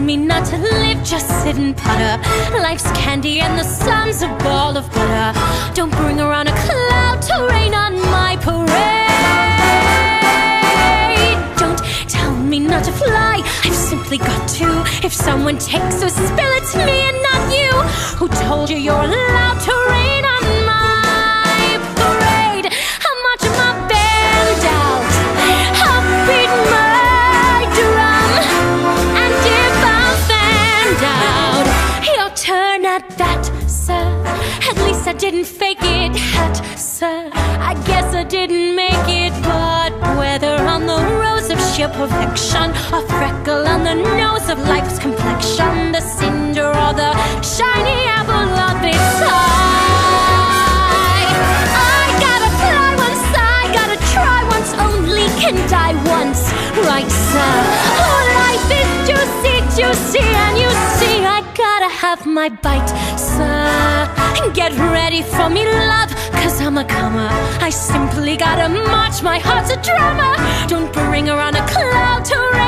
me not to live, just sit and putter. Life's candy and the sun's a ball of butter. Don't bring around a cloud to rain on my parade. Don't tell me not to fly, I've simply got to. If someone takes so spill it to me and not you. Who told you you're allowed to rain on my parade? I'm marching my band out, I'll beat my drum. And if I'm fanned out, your turn at that, sir. At least I didn't fake it, hat, sir. I guess I didn't make it, but whether on the rose of sheer perfection, a freckle on the nose of life's complexion, the cinder or the shiny apple of its eye, I gotta fly once, I gotta try once, only can die once, right, sir? Oh, life is juicy, juicy, and you see I gotta have my bite, sir. Get ready for me, love, cause I'm a comer. I simply gotta march, my heart's a drummer. Don't bring around a cloud to rain